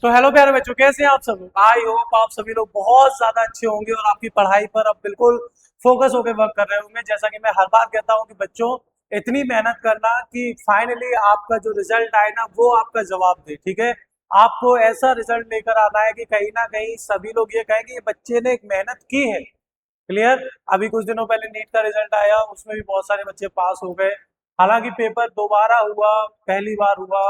तो हेलो प्यारे बच्चों, कैसे हैं आप सब लोग। आई होप आप सभी लोग बहुत ज्यादा अच्छे होंगे और आपकी पढ़ाई पर अब बिल्कुल फोकस होकर वर्क कर रहे होंगे। जैसा कि मैं हर बार कहता हूं कि बच्चों इतनी मेहनत करना कि फाइनली आपका जो रिजल्ट आए ना वो आपका जवाब दे। ठीक है, आपको ऐसा रिजल्ट लेकर आना है कि कहीं ना कहीं सभी लोग ये कहें कि ये बच्चे ने एक मेहनत की है। क्लियर। अभी कुछ दिनों पहले नीट का रिजल्ट आया, उसमें भी बहुत सारे बच्चे पास हो गए। हालांकि पेपर दोबारा हुआ, पहली बार हुआ,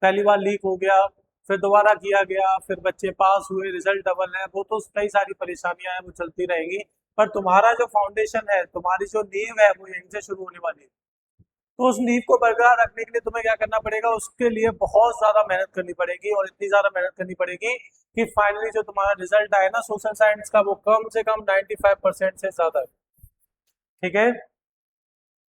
पहली बार लीक हो गया, फिर दोबारा किया गया, फिर बच्चे पास हुए, रिजल्ट डबल है। वो तो कई सारी परेशानियां हैं, वो चलती रहेंगी। पर तुम्हारा जो फाउंडेशन है, तुम्हारी जो नींव है, वो यहीं से शुरू होने वाली है। तो उस नींव को बरकरार रखने के लिए तुम्हें क्या करना पड़ेगा, उसके लिए बहुत ज्यादा मेहनत करनी पड़ेगी। और इतनी ज्यादा मेहनत करनी पड़ेगी कि फाइनली जो तुम्हारा रिजल्ट आए ना सोशल साइंस का, वो कम से कम 95% से ज्यादा है। ठीक है,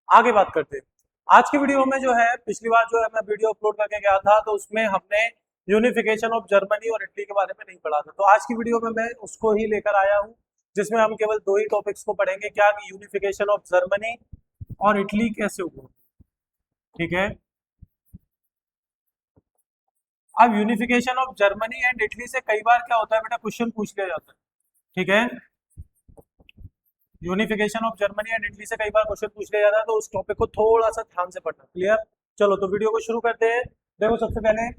आगे बात करते हैं। आज की वीडियो में जो है, पिछली बार जो है मैं वीडियो अपलोड करके गया था, तो उसमें हमने यूनिफिकेशन ऑफ जर्मनी और इटली के बारे में नहीं पढ़ा था। तो आज की वीडियो में मैं उसको ही लेकर आया हूँ, जिसमें हम केवल दो ही टॉपिक्स को पढ़ेंगे। क्या कि यूनिफिकेशन ऑफ जर्मनी और इटली कैसे हुआ। ठीक है, अब unification of Germany and Italy से कई बार क्या होता है बेटा, क्वेश्चन पूछ लिया जाता है। ठीक है, unification of Germany and Italy से कई बार क्वेश्चन पूछ लिया जाता है, तो उस टॉपिक को थोड़ा सा ध्यान से पढ़ना। क्लियर। चलो तो वीडियो को शुरू करते हैं। देखो, सबसे पहले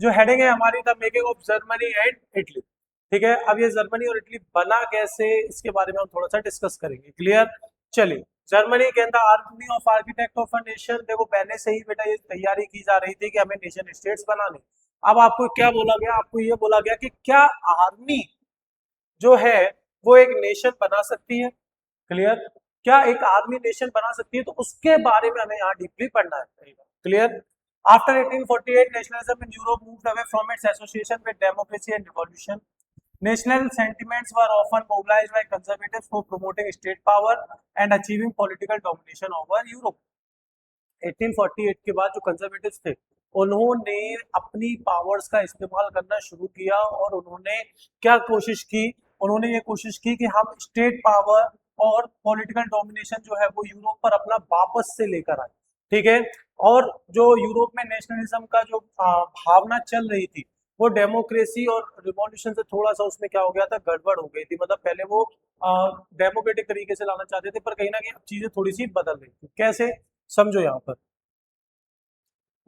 जो हेडिंग है हमारी, the making of Germany and Italy. ठीक है, अब ये जर्मनी और इटली बना कैसे, इसके बारे में हम थोड़ा सा डिस्कस करेंगे। क्लियर। चलिए, जर्मनी के अंदर army of architect of a nation. देखो, पहले से ही बेटा ये तैयारी की जा रही थी कि हमें नेशन स्टेट्स बनाने। अब आपको क्या बोला गया, आपको ये बोला गया कि क्या आर्मी जो है वो एक नेशन बना सकती है। क्लियर। क्या एक आर्मी नेशन बना सकती है, तो उसके बारे में हमें यहाँ डीपली पढ़ना है। Clear. After 1848 nationalism in Europe moved away from its association with democracy and revolution. National sentiments were often mobilized by conservatives for promoting state power and achieving political domination over Europe. 1848 के बाद जो conservatives थे, उन्होंने अपनी powers का इस्तेमाल करना शुरू किया और उन्होंने क्या कोशिश की, उन्होंने ये कोशिश की कि हम स्टेट पावर और पॉलिटिकल डोमिनेशन जो है वो यूरोप पर अपना वापस से लेकर आए। ठीक है, और जो यूरोप में नेशनलिज्म का जो भावना चल रही थी, वो डेमोक्रेसी और रिवॉल्यूशन से थोड़ा सा उसमें क्या हो गया था, गड़बड़ हो गई थी। मतलब पहले वो डेमोक्रेटिक तरीके से लाना चाहते थे, पर कहीं ना कहीं चीजें थोड़ी सी बदल रही थी। कैसे, समझो यहाँ पर।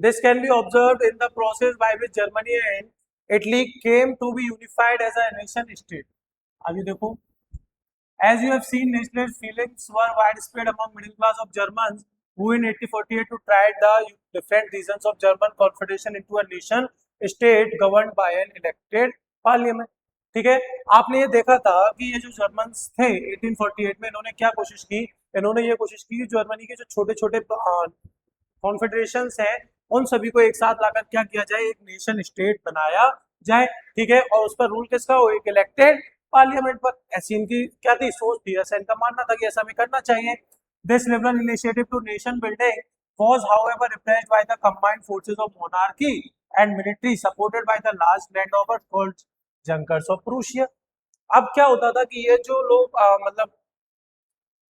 This can be observed in the process by which Germany and Italy came to be unified as a nation state. आगे देखो, as you have seen, nationalist feelings were widespread among middle class of Germans who in 1848 to tried the different regions of German confederation into a nation state governed by an elected parliament. ठीक है, आपने ये देखा था कि ये जो Germans थे 1848 में, इन्होंने क्या कोशिश की, इन्होंने ये कोशिश की जर्मनी के जो छोटे छोटे कॉन्फेडरेशन हैं, उन सभी को एक साथ लाकर क्या किया जाए, एक नेशन स्टेट बनाया जाए। ठीक है, और उस पर रूल किसका हो, एक इलेक्टेड पार्लियामेंट पर। ऐसी इनकी क्या थी, सोच थी, ऐसा इनका मानना था कि ऐसा हमें करना चाहिए। This liberal initiative to nation building was however repressed by the combined forces of monarchy and military supported by the large landowners called Junkers of Prussia. अब क्या होता था कि ये जो लोग मतलब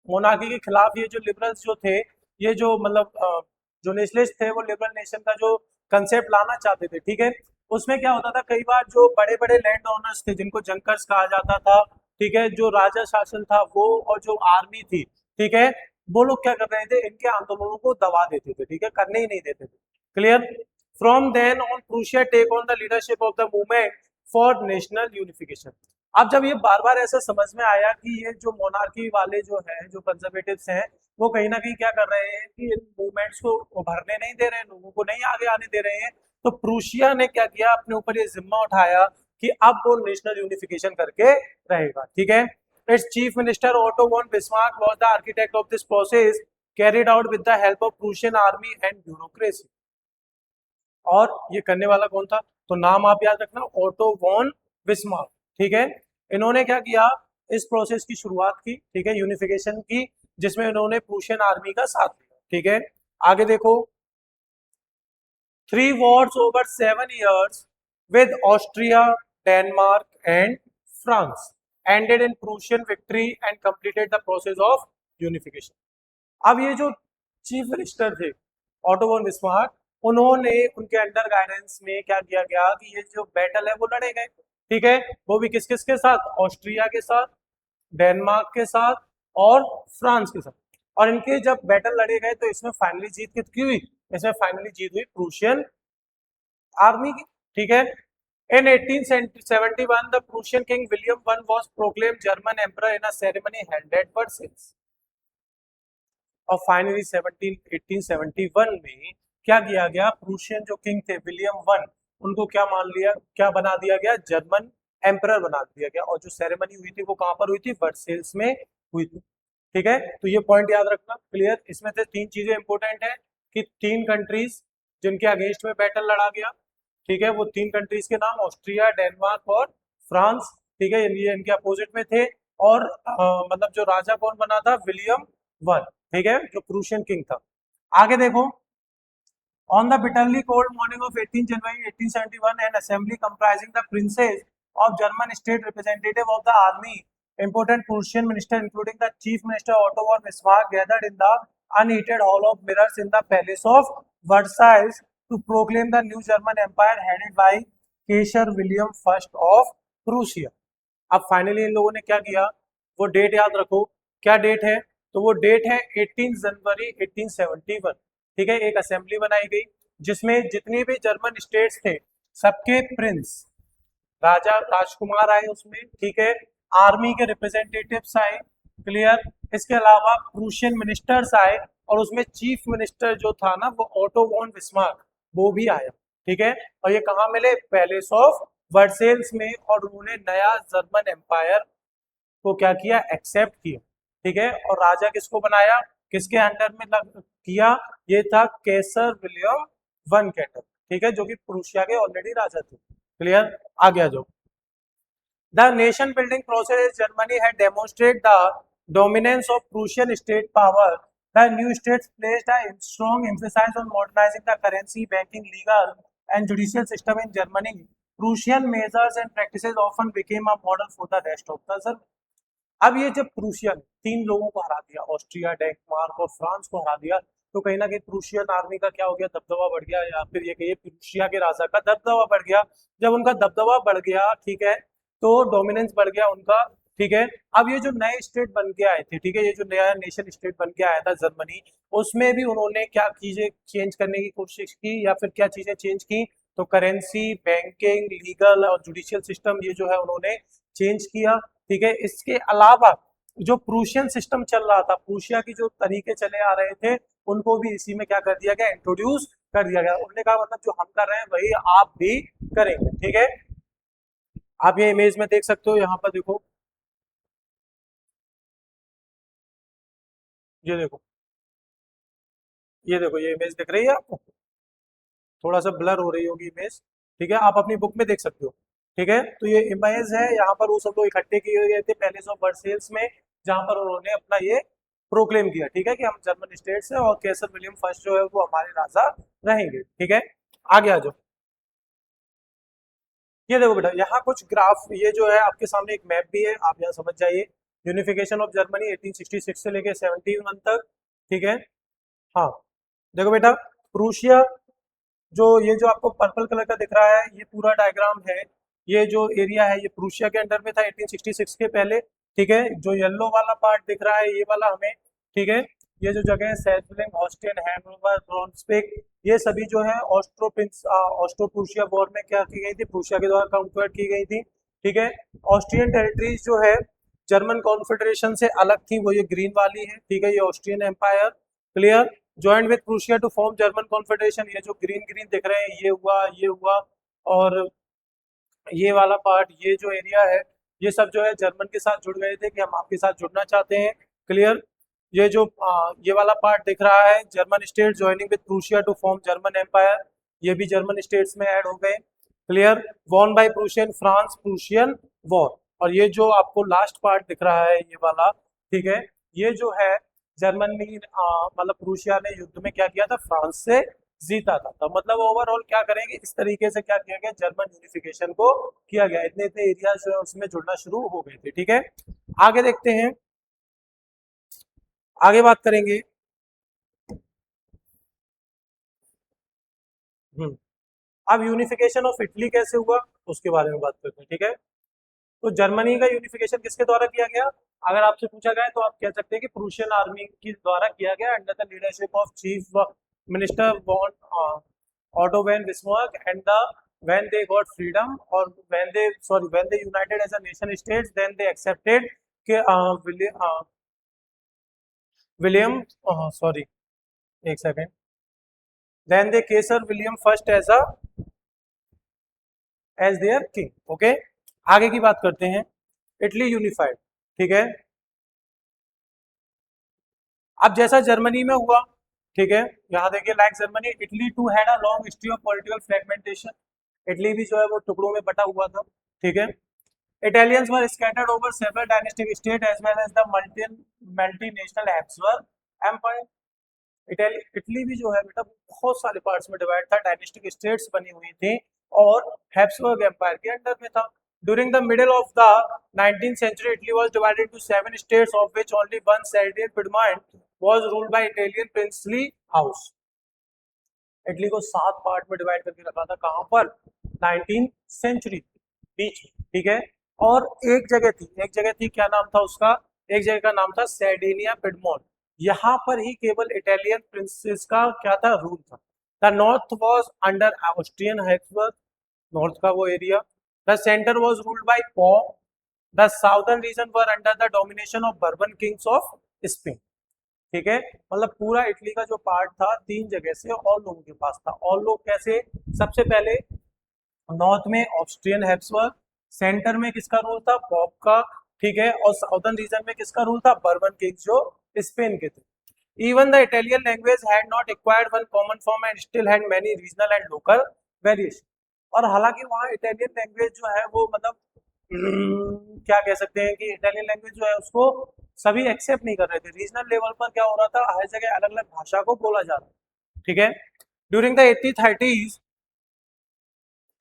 मोनार्की के खिलाफ, ये जो लिबरल्स जो थे, ये जो मतलब जो नेशनलिस्ट थे, वो लिबरल नेशन का जो कंसेप्ट लाना चाहते थे। ठीक है, उसमें क्या होता था, कई बार जो बड़े बड़े लैंड ओनर्स थे, जिनको जंकर्स कहा जाता था, ठीक है, जो राजा शासन था वो, और जो आर्मी थी, ठीक है, वो लोग क्या कर रहे थे, इनके आंदोलनों को दबा देते थे। ठीक है, करने ही नहीं देते थे। Clear. From then on Prussia take on the leadership of the movement for national unification. अब जब ये बार बार ऐसा समझ में आया कि ये जो मोनार्की वाले जो है, जो कंजर्वेटिव्स हैं, वो कहीं ना कहीं क्या कर रहे हैं कि इन मूवमेंट्स को उभरने नहीं दे रहे हैं, लोगों को नहीं आगे आने दे रहे हैं, तो प्रूशिया ने क्या किया, अपने ऊपर ये जिम्मा उठाया कि अब वो नेशनल यूनिफिकेशन करके रहेगा। ठीक है, it's chief minister Otto von Bismarck was the architect of this process carried out with the help of Prussian army and bureaucracy. और ये करने वाला कौन था, तो नाम आप याद रखना, ऑटो वॉन बिस्मार्क। ठीक है, इन्होंने क्या किया, इस प्रोसेस की शुरुआत की, ठीक है, यूनिफिकेशन की, जिसमें इन्होंने प्रूशियन आर्मी का साथ दिया। ठीक है, आगे देखो, 3 wars over 7 years with Austria, Denmark and France ended in Prussian victory and completed the process of unification. अब ये जो चीफ मिनिस्टर थे ऑटो वॉन बिस्मार्क, उन्होंने उनके अंडर गाइडेंस में क्या किया गया कि ये जो बैटल है वो लड़े गए, ठीक है, वो भी किस किस के साथ, ऑस्ट्रिया के साथ, डेनमार्क के साथ और फ्रांस के साथ। और इनके जब बैटल लड़े गए तो इसमें फाइनली जीत किसकी हुई, इसमें फाइनली जीत हुई प्रूशियन आर्मी की, ठीक है। In 1871, the Prussian king William I was proclaimed German emperor in a ceremony held at Versailles. और फाइनली 1871 में क्या किया गया, प्रूशियन जो किंग थे विलियम वन, उनको क्या मान लिया, क्या बना दिया गया, जर्मन एम्परर बना दिया गया। और जो सेरेमनी हुई थी वो कहां पर हुई थी, वर्सेल्स में हुई थी, ठीक है। तो ये पॉइंट याद रखना, क्लियर। इसमें से तीन चीजें इंपॉर्टेंट है कि तीन कंट्रीज जिनके अगेंस्ट में बैटल लड़ा गया, ठीक है, वो तीन कंट्रीज के नाम ऑस्ट्रिया, डेनमार्क और फ्रांस, ठीक है, ये इनके अपोजिट में थे। और मतलब जो राजा कौन बना था, विलियम वन, ठीक है, जो प्रूशियन किंग था। आगे देखो, on the bitterly cold morning of 18 January 1871, an assembly comprising the princes of German state representative of the army, important Prussian minister including the chief minister Otto von Bismarck, gathered in the unheated hall of mirrors in the palace of Versailles to proclaim the new German empire headed by Kaiser William I of Prussia. अब finally in लोगों ने क्या किया, वो date याद रखो, क्या date है, तो वो डेट है 18 जनवरी 1871, ठीक है। एक असेंबली बनाई गई जिसमें जितने भी जर्मन स्टेट्स थे सबके प्रिंस, राजा राजकुमार आए उसमें, ठीक है, आर्मी के रिप्रेजेंटेटिव्स आए, क्लियर। इसके अलावा प्रूशियन मिनिस्टर्स आए और उसमें चीफ मिनिस्टर जो था ना वो ऑटो वॉन बिस्मार्क, वो भी आया, ठीक है। और ये कहाँ मिले, पैलेस ऑफ वर्सेल्स में। और उन्होंने नया जर्मन एम्पायर को क्या किया, एक्सेप्ट किया, ठीक है। और राजा किसको बनाया, किसके अंडर में किया, ये था कैसर विलियम वन कैटर, ठीक है, जो कि प्रूशिया के ऑलरेडी राजा थे, क्लियर। आ गया जो the nation building process in Germany had demonstrated the dominance of Prussian state power. The new states placed a strong emphasis on modernizing the currency, banking, legal and judicial system in Germany. Prussian measures and practices often became a model for the rest of the Germany. अब ये जब Prussia ने तीन लोगों को हरा दिया, Austria, Denmark और फ्रांस को हरा दिया, तो कहीं ना कहीं प्रूशियन आर्मी का क्या हो गया, दबदबा बढ़ गया, या फिर ये कहिए प्रूशिया के राजा का दबदबा बढ़ गया। जब उनका दबदबा बढ़ गया, ठीक है, तो डोमिनेंस बढ़ गया उनका, ठीक है। अब ये जो नए स्टेट बन के आए थे, ठीक है, ये जो नया नेशन स्टेट बन के आया था जर्मनी, उसमें भी उन्होंने क्या चीजें चेंज करने की कोशिश की, या फिर क्या चीजें चेंज की, तो करेंसी, बैंकिंग, लीगल और जुडिशियल सिस्टम, ये जो है उन्होंने चेंज किया, ठीक है। इसके अलावा जो प्रूशियन सिस्टम चल रहा था, प्रूशिया की जो तरीके चले आ रहे थे, उनको भी इसी में क्या कर दिया गया, इंट्रोड्यूस कर दिया गया। उन्होंने कहा मतलब जो हम कर रहे हैं वही आप भी करेंगे, ठीक है। आप ये इमेज में देख सकते हो, यहाँ पर देखो, ये देखो, ये देखो, ये इमेज दिख रही है आपको, थोड़ा सा ब्लर हो रही होगी इमेज, ठीक है, आप अपनी बुक में देख सकते हो, ठीक है। तो ये इमेज है, यहाँ पर वो सब लोग इकट्ठे किए गए थे पैलेस ऑफ वर्सेल्स में, जहां पर उन्होंने अपना ये प्रोक्लेम किया, ठीक है, कि हम जर्मन स्टेट से और कैसर विलियम फर्स्ट जो है वो हमारे राजा रहेंगे, ठीक है। आगे आ जाओ, ये देखो बेटा, यहाँ कुछ ग्राफ, ये जो है आपके सामने एक मैप भी है, आप यहाँ समझ जाइए। यूनिफिकेशन ऑफ जर्मनी 1866 से लेके 71 तक, ठीक है। हाँ, देखो बेटा, प्रूशिया, जो ये जो आपको पर्पल कलर का दिख रहा है, ये पूरा डायग्राम है, ये जो एरिया है ये प्रूशिया के अंडर में था 1866 के पहले, ठीक है। जो येलो वाला पार्ट दिख रहा है ये वाला हमें, ठीक है, ये जो जगह है सेल्जलिंग, हॉस्टेन, हैनोवर, ब्रॉन्सबेक, ये सभी जो है ऑस्ट्रो प्रूशिया वॉर में क्या की गई थी, प्रूशिया के द्वारा काउंटर की गई थी, ठीक है। ऑस्ट्रियन टेरिटरीज जो है जर्मन कॉन्फेडरेशन से अलग थी, वो ये ग्रीन वाली है, ठीक है, ये Austrian empire, clear. Joint with Prussia to form German confederation, ये जो ग्रीन ग्रीन दिख रहे हैं, ये हुआ, ये हुआ, और ये वाला पार्ट, ये जो एरिया है, ये सब जो है जर्मन के साथ जुड़ गए थे कि हम आपके साथ जुड़ना चाहते हैं, क्लियर। ये जो ये वाला पार्ट दिख रहा है, German state joining with Prussia to form German empire, ये भी जर्मन स्टेट्स में ऐड हो गए, clear. Won by Prussian France, Prussian war. और ये जो आपको लास्ट पार्ट दिख रहा है ये वाला, ठीक है, ये जो है जर्मनी मतलब प्रूशिया ने युद्ध में क्या किया था, फ्रांस से जीता था। तो मतलब ओवरऑल क्या करेंगे, इस तरीके से क्या किया गया, जर्मन यूनिफिकेशन को किया गया, इतने इतने एरिया जो है उसमें जुड़ना शुरू हो गए थे, ठीक है। आगे देखते हैं, आगे बात करेंगे। अब यूनिफिकेशन ऑफ इटली कैसे हुआ उसके बारे में बात करते हैं, ठीक है। तो जर्मनी का यूनिफिकेशन किसके द्वारा किया गया? अगर आपसे पूछा गया तो आप कह सकते हैं कि प्रूशियन आर्मी के द्वारा किया गया under the leadership of chief minister von Otto von Bismarck and the when they got freedom or when they united as a nation states then they accepted कि विलियम सॉरी एक second then they Kaiser William first as their king. Okay, आगे की बात करते हैं। Italy unified, ठीक है। अब जैसा जर्मनी में हुआ, ठीक है, यहाँ देखिए like Germany Italy too had a long history of political fragmentation. Italy भी जो है वो टुकड़ों में बटा हुआ था, ठीक है। Italians were scattered over several dynastic states as well as the multinational Habsburg Empire. Italy भी जो है बेटा बहुत सारे पार्ट्स में डिवाइड था, डायनेस्टिक स्टेट्स बनी हुई थी और हैब्सबर्ग एम्पायर के अंडर में था। During the middle of the 19th century, Italy was divided into 7 states, of which only one, Sardinia Piedmont, was ruled by Italian princely house. Italy को 7 part में divide करके रखा था, कहां पर? 19th सेंचुरी बीच में, ठीक है। और एक जगह थी, क्या नाम था उसका? एक जगह का नाम था सैर्डिनिया पिडमोंट। यहाँ पर ही केवल इटालियन प्रिंसेस का क्या था? रूल था। The north was under Austrian Habsburg, north का वो area. The centre was ruled by pope. The southern region were under the domination of bourbon Kings of Spain, ठीक है। मतलब पूरा इटली का जो पार्ट था 3 जगह से और लोगों के पास था। और लोग कैसे? सबसे पहले नॉर्थ में ऑस्ट्रियन हैब्सबर्ग, सेंटर में किसका रूल था? पॉप का, ठीक है। और साउदर्न रीजन में किसका रूल था? बर्बन किंग्स जो स्पेन के थे। Even the Italian language had not acquired one common form and still had many regional and local variation. और हालांकि वहाँ इटालियन लैंग्वेज जो है वो मतलब क्या कह सकते हैं कि इटालियन लैंग्वेज जो है उसको सभी एक्सेप्ट नहीं कर रहे थे। रीजनल लेवल पर क्या हो रहा था? हर जगह अलग अलग भाषा को बोला जा रहा था, ठीक है। ड्यूरिंग द 1830s,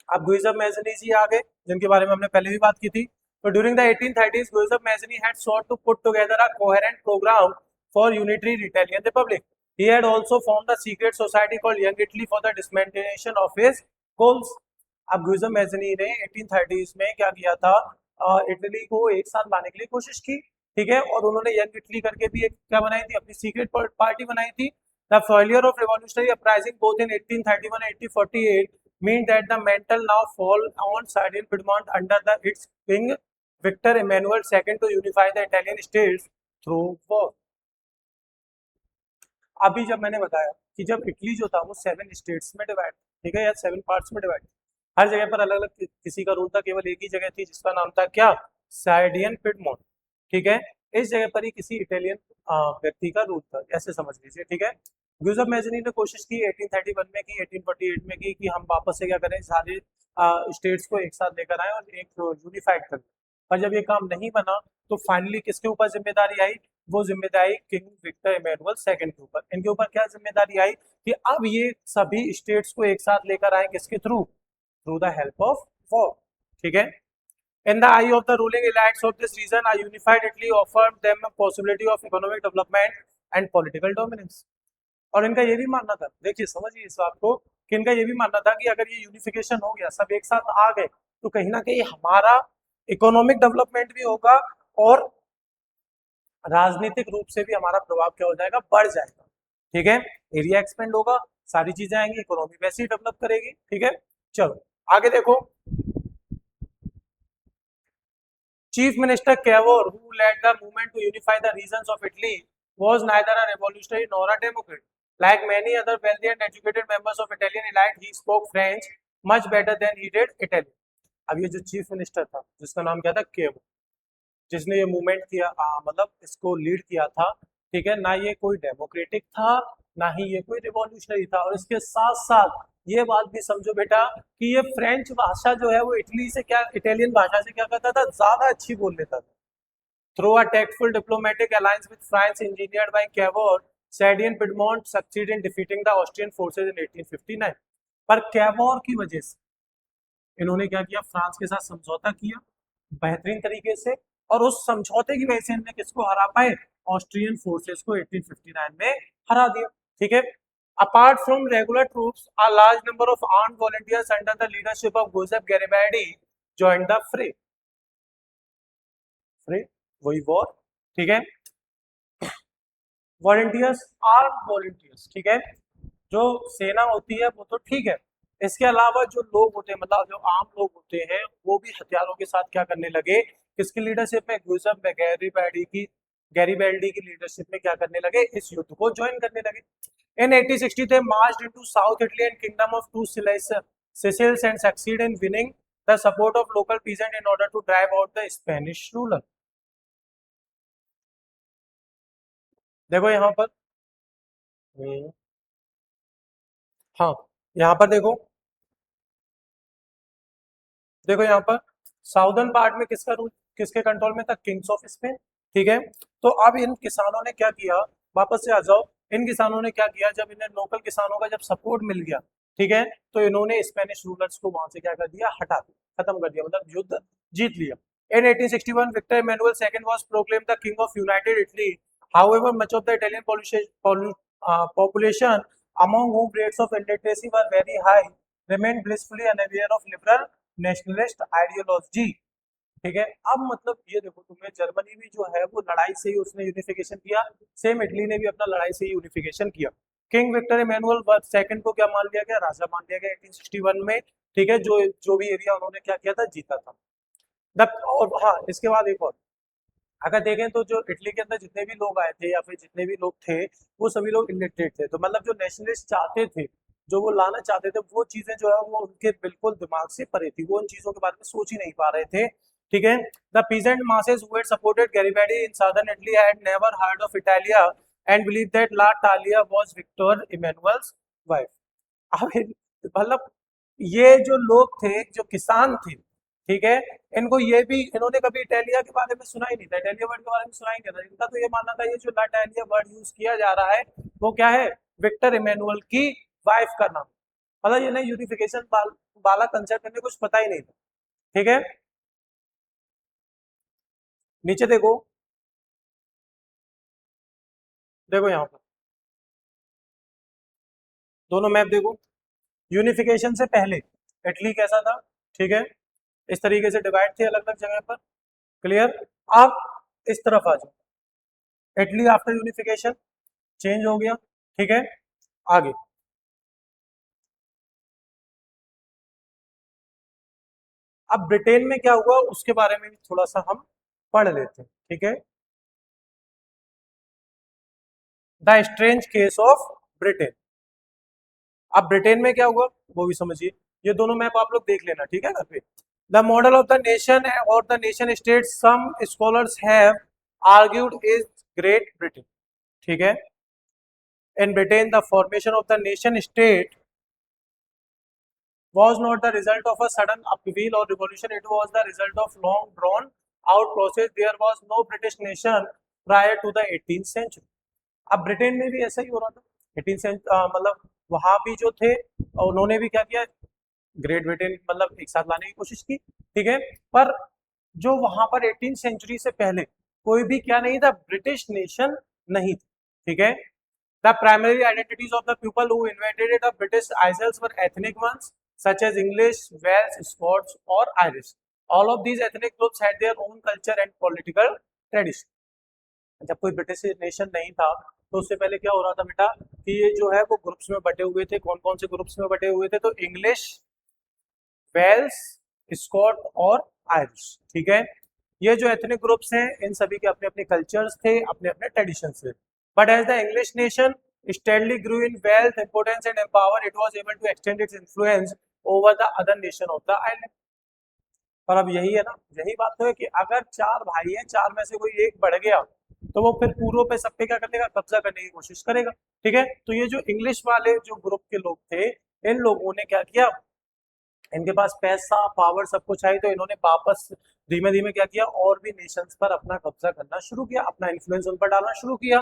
अब गुइज़म मैज़नी जी आ गए, जिनके बारे में हमने पहले भी बात की थी। तो ड्यूरिंग द 1830s, गुइज़म Mazzini had sought to put together a coherent program for unitary Italian republic. He had also formed a secret society called Young Italy for the dissemination of his goals. अब गुइज़म मैज़नी ने 1830s में क्या किया था? Italy को एक साथ लाने के लिए कोशिश की, ठीक है। और उन्होंने यंग इटली करके भी एक क्या बनाई थी? अपनी सीक्रेट पार्टी बनाई थी। The failure of revolutionary uprising both in 1831 and 1848 mean that the mantle now fall on Sardinia Piedmont under its king Victor Emmanuel II to unify the Italian states through war. अभी जब मैंने बताया कि जब Italy जो था वो 7 states में डिवाइड, ठीक है, या 7 पार्ट्स में डिवाइड, हर जगह पर अलग अलग किसी का रूल था, केवल एक ही जगह थी जिसका नाम था क्या? सार्डियन पिडमोंट, ठीक है। इस जगह पर ही किसी इटालियन व्यक्ति का रूल था, ऐसे समझ लीजिए, ठीक है। गुइज़म मैज़नी ने कोशिश की 1831 में की, 1848 में की कि हम वापस से क्या करें, सारे स्टेट्स को एक साथ लेकर आए और एक यूनिफाइड कर। पर जब ये काम नहीं बना तो फाइनली किसके ऊपर जिम्मेदारी आई? वो जिम्मेदारी किंग विक्टर इमैनुअल सेकंड के ऊपर। इनके ऊपर क्या जिम्मेदारी आई कि अब ये सभी स्टेट्स को एक साथ लेकर आए, किसके through? Through the help of war, ठीक है। In the eye of the ruling elites of this region, a unified Italy offered them a possibility of economic development and political dominance. और इनका ये भी मानना था, देखिए समझिए इस बात को, कि इनका ये भी मानना था कि अगर ये यूनिफिकेशन हो गया, सब एक साथ आ गए, तो कहीं ना कहीं हमारा इकोनॉमिक डेवलपमेंट भी होगा और राजनीतिक रूप से भी हमारा प्रभाव क्या हो जाएगा? बढ़ जाएगा, ठीक है। एरिया एक्सपेंड होगा, सारी चीजें आएंगी, इकोनॉमी वैसे ही डेवलप करेगी, ठीक है। चलो आगे देखो। Chief Minister Cavour, who led the movement to unify the regions of Italy, was neither a revolutionary nor a Democrat. Like many other wealthy and educated members of Italian elite, he spoke French much better than he did Italian. अब ये जो chief minister था, जिसका नाम क्या था? केवो, जिसने ये मूवमेंट किया, मतलब इसको लीड किया था, ठीक है ना। ये कोई डेमोक्रेटिक था, ना ही ये कोई रिवॉल्यूशनरी था। और इसके साथ साथ ये बात भी समझो बेटा कि ये फ्रेंच भाषा जो है वो इटली से क्या, इटालियन भाषा से क्या करता था? ज्यादा अच्छी बोल लेता था। Through a tactful diplomatic alliance with France engineered by Cavour, Sardinia Piedmont succeeded in defeating the Austrian forces in 1859. पर कैवोर की वजह से इन्होंने क्या किया? फ्रांस के साथ समझौता किया बेहतरीन तरीके से, और उस समझौते की वजह से इन्होंने किसको हरा पाए? ऑस्ट्रियन फोर्सेस को 1859 में हरा दिया, ठीक है। Apart from regular troops, a large number of armed volunteers under the leadership of Joseph Garibaldi joined the fray. वही वॉर, ठीक है। वॉलंटियर्स, आर्म वॉलंटियर्स, ठीक है, जो सेना होती है वो तो ठीक है, इसके अलावा जो लोग होते हैं, मतलब जो आम लोग होते हैं, वो भी हथियारों के साथ क्या करने लगे, किसकी लीडरशिप में, जोसेफ गैरीबल्डी की लीडरशिप में क्या करने लगे, इस युद्ध को ज्वाइन करने लगे। In 1860 they marched into South Italian kingdom of two Sicilies and succeeded in winning the support of local peasants in order to drive out the Spanish ruler. देखो यहाँ पर, हाँ यहाँ पर देखो, देखो यहाँ पर साउदर्न पार्ट में किसका रूल, किसके कंट्रोल में था, किंग्स ऑफ स्पेन, ठीक है। तो अब इन किसानों ने क्या किया, वापस से आ जाओ, इन किसानों ने क्या किया, जब इन्हें लोकल किसानों का जब सपोर्ट मिल गया, ठीक है, तो इन्होंने स्पेनिश रूलर्स को वहां से क्या कर दिया, हटा दिया, खत्म कर दिया, मतलब युद्ध जीत लिया। In 1861, Victor Emmanuel II was proclaimed the King of United Italy. However, much of the Italian population, among whom rates of illiteracy were very high, remained blissfully unaware of liberal nationalist ideology, ठीक है। अब मतलब ये देखो, तुम्हें Germany भी जो है वो लड़ाई से ही उसने यूनिफिकेशन किया, सेम इटली ने भी अपना लड़ाई से ही यूनिफिकेशन किया। किंग विक्टर इमैनुअल सेकंड को क्या मान लिया गया, राजा मान लिया गया 1861 में, ठीक है, जो भी एरिया उन्होंने क्या किया था, जीता था। और हाँ, इसके बाद एक और अगर देखें तो जो इटली के अंदर जितने भी लोग आए थे या फिर जितने भी लोग थे, वो सभी लोग इलिटरेट थे, तो मतलब जो नेशनलिस्ट चाहते थे, जो वो लाना चाहते थे, वो चीजें जो है वो उनके बिल्कुल दिमाग से परे थी, वो उन चीजों के बारे में सोच ही नहीं पा रहे थे, ठीक है। The peasant masses who had supported Garibaldi in southern Italy had never heard of Italia and believe that La Talia was Victor Emmanuel's wife. अब मतलब ये जो लोग थे, जो किसान थे, ठीक है, इनको ये भी, इन्होंने कभी इटालिया के बारे में सुना ही नहीं था, इटालिया वर्ड के बारे में सुना ही नहीं था, इनका तो ये मानना था ये जो लाटालिया वर्ड यूज किया जा रहा है वो क्या है, विक्टर इमैनुअल की वाइफ का नाम, मतलब ये ना यूनिफिकेशन वाला कंसेप्ट इन्हें कुछ पता ही नहीं था, ठीक है। नीचे देखो, देखो यहाँ पर दोनों मैप देखो, यूनिफिकेशन से पहले इटली कैसा था, ठीक है, इस तरीके से डिवाइड थे अलग अलग जगह पर, क्लियर। अब इस तरफ आ जाओ, इटली आफ्टर यूनिफिकेशन चेंज हो गया, ठीक है, आगे अब ब्रिटेन में क्या हुआ उसके बारे में भी थोड़ा सा हम पढ़ लेते हैं, ठीक है। The strange case of Britain, अब ब्रिटेन में क्या हुआ वो भी समझिए, ये दोनों मैप आप लोग देख लेना, ठीक है, घर पे। द मॉडल ऑफ द नेशन और the nation state some scholars have argued is Great Britain, ठीक है। In Britain the formation of the nation state was not the result of a sudden upheaval or revolution, it was the result of long drawn out process. There was no British nation prior to the 18th century. अब Britain में भी ऐसा ही हो रहा था, 18th century मतलब वहां भी जो थे उन्होंने भी क्या किया, ग्रेट ब्रिटेन मतलब एक साथ लाने की कोशिश की, ठीक है, पर जो वहां पर 18th सेंचुरी से पहले कोई भी क्या नहीं था, ब्रिटिश नेशन नहीं था, ठीक है। The primary identities of the people who invented the British Isles were ethnic ones, such as English, Welsh, Scots, or Irish. All of these ethnic groups had their own culture and political tradition. जब कोई British nation नहीं था तो उससे पहले क्या हो रहा था बेटा, कि ये जो है वो ग्रुप्स में बटे हुए थे, कौन कौन से ग्रुप्स में बटे हुए थे, तो इंग्लिश, वेल्स, स्कॉट और आयरिश, ठीक है। ये जो एथनिक ग्रुप्स हैं इन सभी के अपने अपने कल्चर्स थे, अपने अपने ट्रेडिशंस थे, but as the English nation steadily grew in wealth, importance and power, it was able to extend its influence over the other nation of the island. पर अब यही है ना, यही बात तो है कि अगर चार भाई हैं, चार में से कोई एक बढ़ गया तो वो फिर पूर्व पे सब पे क्या करेगा, कब्जा करने की कोशिश करेगा, ठीक है। तो ये जो इंग्लिश वाले जो ग्रुप के लोग थे, इन लोगों ने क्या किया, इनके पास पैसा पावर सब कुछ है, तो इन्होंने वापस धीमे धीमे क्या किया, और भी नेशंस पर अपना कब्जा करना शुरू किया, अपना इन्फ्लुएंस उन पर डालना शुरू किया।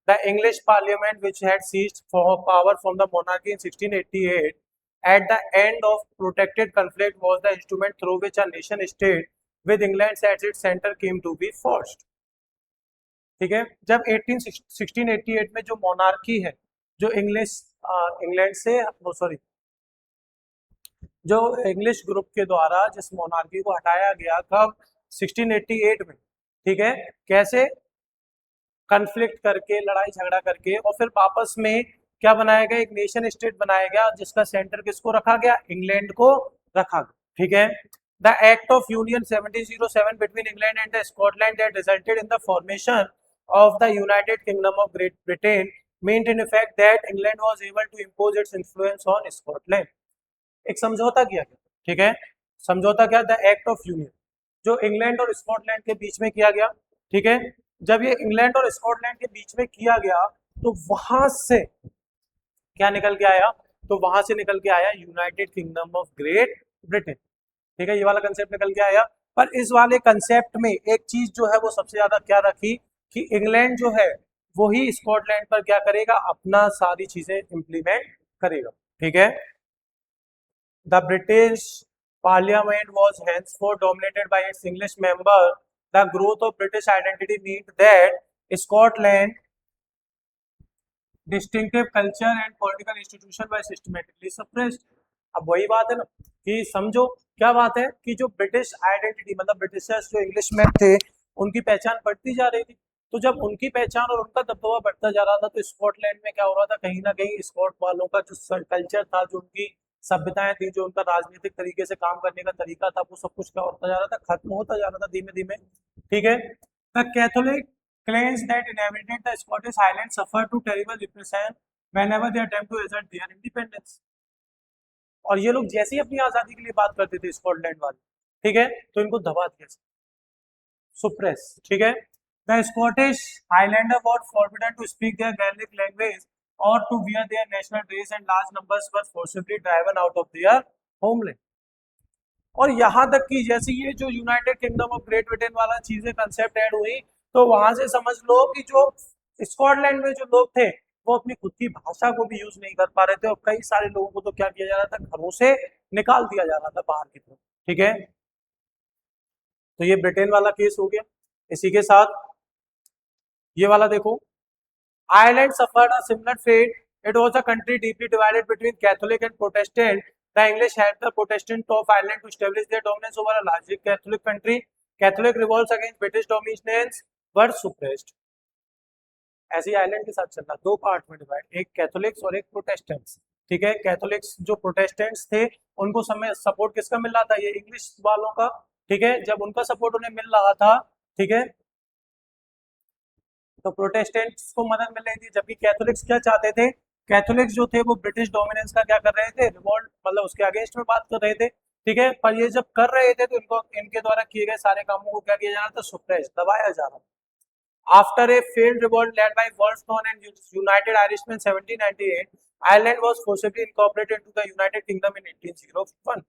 The English parliament which had seized power from the monarchy in 1688 at the end of protracted conflict was the instrument through which a nation state with England as its center came to be forged, ठीक है। जब 1688 में जो monarchy है, जो English England से, sorry, जो English group के द्वारा जिस मोनार्की को हटाया गया कब, 1688 में, ठीक है, कैसे, कन्फ्लिक्ट करके, लड़ाई झगड़ा करके, और फिर वापस में क्या बनाया गया, एक नेशन स्टेट बनाया गया जिसका सेंटर किसको रखा गया, इंग्लैंड को रखा गया, ठीक है। The act of union 1707 between England and Scotland that resulted in the formation of the United Kingdom of Great Britain meant in effect that England was able to impose its influence on Scotland. एक समझौता किया गया, ठीक है, समझौता क्या, the act of union, जो England और स्कॉटलैंड के बीच में किया गया, ठीक है। जब ये इंग्लैंड और स्कॉटलैंड के बीच में किया गया तो वहां से क्या निकल के आया, तो वहां से निकल के आया United Kingdom of Great Britain, ठीक है, ये वाला कंसेप्ट निकल के आया। पर इस वाले कंसेप्ट में एक चीज जो है वो सबसे ज्यादा क्या रखी कि इंग्लैंड जो है वो ही स्कॉटलैंड पर क्या करेगा, अपना सारी चीजें इंप्लीमेंट करेगा, ठीक है। The British parliament was henceforth dominated by its English member. The growth of British identity meant that Scotland distinctive culture and political institution were systematically suppressed. अब वही बात है ना कि समझो क्या बात है कि जो ब्रिटिश आइडेंटिटी, मतलब ब्रिटिशर्स जो इंग्लिश में थे उनकी पहचान बढ़ती जा रही थी, तो जब उनकी पहचान और उनका दबदबा बढ़ता जा रहा था तो स्कॉटलैंड में क्या हो रहा था, कहीं ना कहीं स्कॉट वालों का जो कल्चर था, जो उनकी सभ्यताएं थी, जो उनका राजनीतिक तरीके से काम करने का तरीका था, वो सब कुछ क्या होता जा रहा था, खत्म होता जा रहा था धीमे धीमे, ठीक है। The Catholic claims that inhabited the Scottish Highlands suffered to terrible repression whenever they attempt to assert their independence. और ये लोग जैसे ही अपनी आजादी के लिए बात करते थे स्कॉटलैंड वाले, ठीक है, तो इनको दबा दिया, सुप्रेस, ठीक है। The Scottish Highlander were forbidden to speak their Gaelic language और to wear their national dress and large numbers were forcibly driven out of their homeland. और यहाँ तक कि जैसे ये जो United Kingdom of Great Britain वाला चीजें कंसेप्ट ऐड हुई, तो वहां से समझ लो कि जो स्कॉटलैंड में जो लोग थे वो अपनी खुद की भाषा को भी यूज नहीं कर पा रहे थे, और कई सारे लोगों को तो क्या किया जा रहा था, घरों से निकाल दिया जा रहा था बाहर की तरफ, ठीक है। तो ये ब्रिटेन वाला केस हो गया। इसी के साथ ये वाला देखो, Ireland suffered a similar fate, it was a country deeply divided between Catholic and Protestant. The English had the Protestant of Ireland to establish their dominance over a largely Catholic country. Catholic revolts against British dominance were suppressed. ऐसे island के साथ चल रहा, दो part में divide, एक Catholics और एक प्रोटेस्टेंट्स, ठीक है। कैथोलिक्स जो प्रोटेस्टेंट्स थे उनको समय सपोर्ट किसका मिल रहा था, ये इंग्लिश वालों का, ठीक है। जब उनका सपोर्ट उन्हें मिल रहा था, ठीक है, तो प्रोटेस्टेंट्स को मदद मिल रही थी, जबकि कैथोलिक्स क्या चाहते थे, कैथोलिक्स जो थे वो ब्रिटिश डोमिनेंस का क्या कर रहे थे, रिवोल्ट, मतलब उसके अगेंस्ट में बात कर रहे थे, ठीक है। पर ये जब कर रहे थे तो इनको, इनके द्वारा किए गए सारे कामों को क्या किया जा रहा था, सुप्रेस, दबाया जा रहा था। After a failed revolt led by Wolfstone and United Irishmen in 1798, Ireland was forcibly incorporated into the United Kingdom in 1801.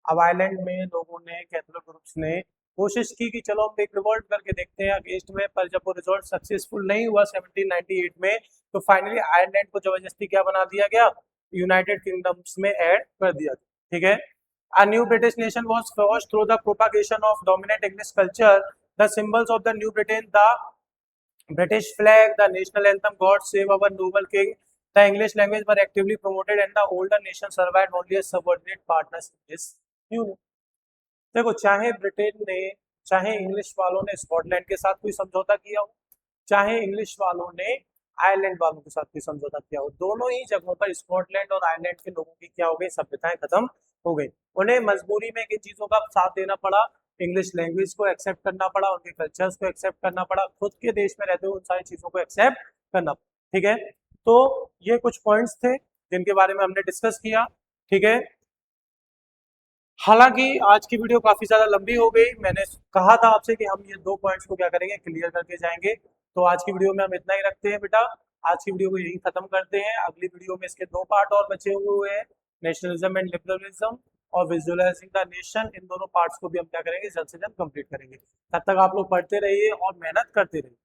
अब आयरलैंड में लोगों ने, कैथोलिक ग्रुप्स ने कोशिश की कि चलो हम एक रिवोल्ट करके देखते हैं अगेंस्ट में, पर जब वो रिजल्ट सक्सेसफुल नहीं हुआ 1798 में, तो फाइनली आयरलैंड को जबरदस्ती क्या बना दिया गया, यूनाइटेड किंगडम्स में ऐड कर दिया गया, ठीक है। A new British nation was forged through the propagation of dominant English culture. The symbols of the new Britain, the British flag, the national anthem, God Save Our Noble King, the English language were actively promoted, and the older nation survived only as subordinate partners in this union. देखो, चाहे Britain ने, चाहे English वालों ने Scotland के साथ कोई समझौता किया हो, चाहे इंग्लिश वालों ने आयरलैंड वालों के साथ कोई समझौता किया हो, दोनों ही जगहों पर स्कॉटलैंड और आयरलैंड के लोगों की क्या हो गई, सभ्यताएं खत्म हो गई। उन्हें मजबूरी में किन चीजों का साथ देना पड़ा, इंग्लिश लैंग्वेज को एक्सेप्ट करना पड़ा, उनके कल्चर्स को एक्सेप्ट करना पड़ा, खुद के देश में रहते हुए उन सारी चीजों को एक्सेप्ट करना पड़ा, ठीक है। तो ये कुछ पॉइंट्स थे जिनके बारे में हमने डिस्कस किया, ठीक है। हालांकि आज की वीडियो काफी ज्यादा लंबी हो गई, मैंने कहा था आपसे कि हम ये दो पॉइंट्स को क्या करेंगे, क्लियर करके जाएंगे। तो आज की वीडियो में हम इतना ही रखते हैं बेटा, आज की वीडियो को यही खत्म करते हैं। अगली वीडियो में इसके दो पार्ट और बचे हुए हैं, नेशनलिज्म एंड लिबरलिज्म और विजुअलाइजिंग द नेशन, इन दोनों पार्ट्स को भी हम क्या करेंगे, जल्द से जल्द कंप्लीट करेंगे। तब तक आप लोग पढ़ते रहिए और मेहनत करते रहिए।